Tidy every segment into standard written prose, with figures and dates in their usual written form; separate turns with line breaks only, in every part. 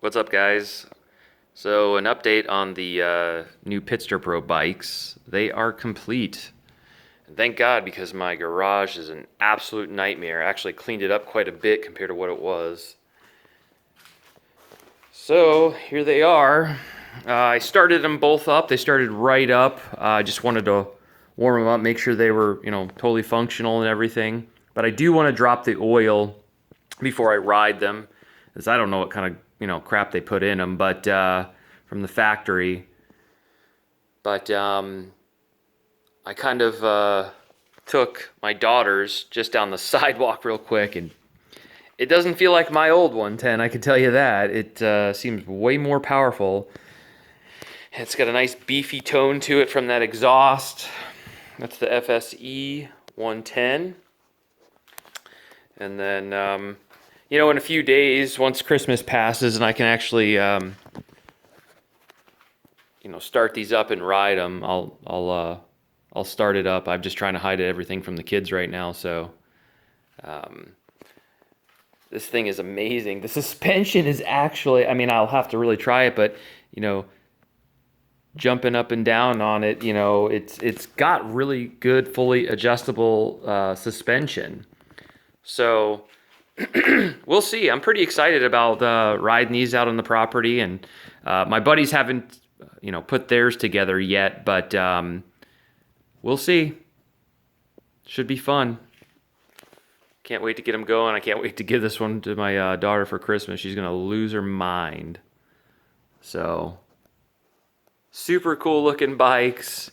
What's up, guys? So an update on the new Pitster Pro bikes. They are complete. And thank God, because my garage is an absolute nightmare. I actually cleaned it up quite a bit compared to what it was. So here they are. I started them both up. They started right up. I just wanted to warm them up, make sure they were, totally functional and everything. But I do want to drop the oil before I ride them, as I don't know what kind of crap they put in them, but from the factory. But I kind of took my daughter's just down the sidewalk real quick, and it doesn't feel like my old 110, I can tell you that. It seems way more powerful. It's got a nice beefy tone to it from that exhaust. That's the fse110. And then, in a few days, once Christmas passes and I can actually, start these up and ride them, I'll start it up. I'm just trying to hide everything from the kids right now, so this thing is amazing. The suspension is actually, I'll have to really try it, but, jumping up and down on it, it's got really good, fully adjustable suspension. So we'll see. I'm pretty excited about riding these out on the property, and my buddies haven't, put theirs together yet, but we'll see. Should be fun. Can't wait to get them going. I can't wait to give this one to my daughter for Christmas. She's gonna lose her mind. So, super cool looking bikes.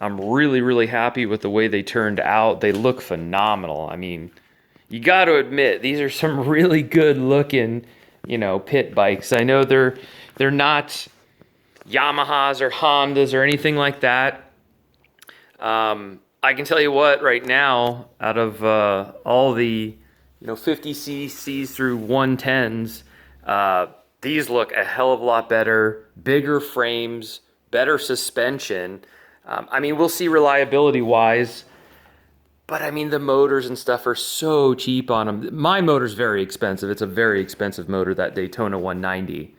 I'm really, really happy with the way they turned out. They look phenomenal. You got to admit, these are some really good looking, pit bikes. I know they're not Yamahas or Hondas or anything like that. I can tell you what, right now, out of all the 50 cc's through 110s, these look a hell of a lot better. Bigger frames, better suspension. We'll see reliability-wise, but the motors and stuff are so cheap on them. My motor's very expensive. It's a very expensive motor, that Daytona 190.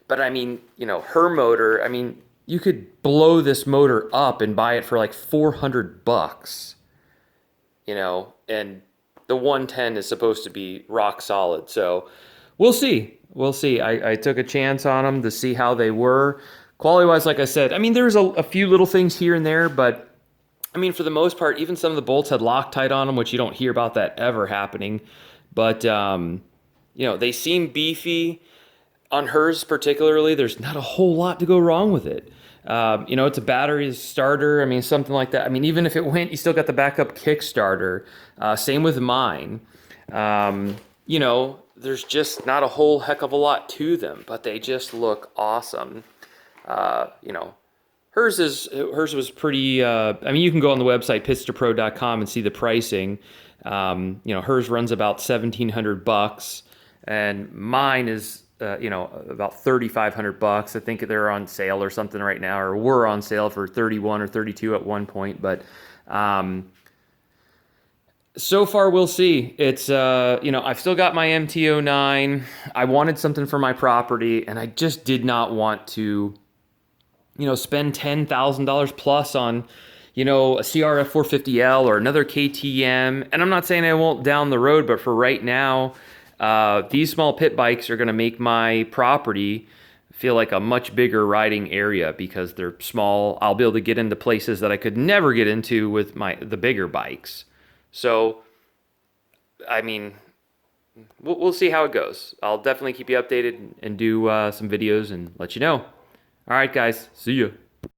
But her motor, you could blow this motor up and buy it for like $400, and the 110 is supposed to be rock solid. So we'll see. We'll see. I took a chance on them to see how they were. Quality-wise, like I said, there's a few little things here and there, but for the most part, even some of the bolts had Loctite on them, which you don't hear about that ever happening. But, they seem beefy. On hers particularly, there's not a whole lot to go wrong with it. It's a battery starter, something like that. Even if it went, you still got the backup Kickstarter. Same with mine. There's just not a whole heck of a lot to them, but they just look awesome. Hers was pretty, you can go on the website pitsterpro.com and see the pricing. Hers runs about $1,700, and mine is about $3,500. I think they're on sale or something right now, or were on sale for 31 or 32 at one point. But so far, we'll see. It's I've still got my MT-09. I wanted something for my property, and I just did not want to spend $10,000 plus on a CRF 450L or another KTM. And I'm not saying I won't down the road, but for right now, these small pit bikes are going to make my property feel like a much bigger riding area because they're small. I'll be able to get into places that I could never get into with the bigger bikes. So, we'll see how it goes. I'll definitely keep you updated and do some videos and let you know. All right, guys. See ya.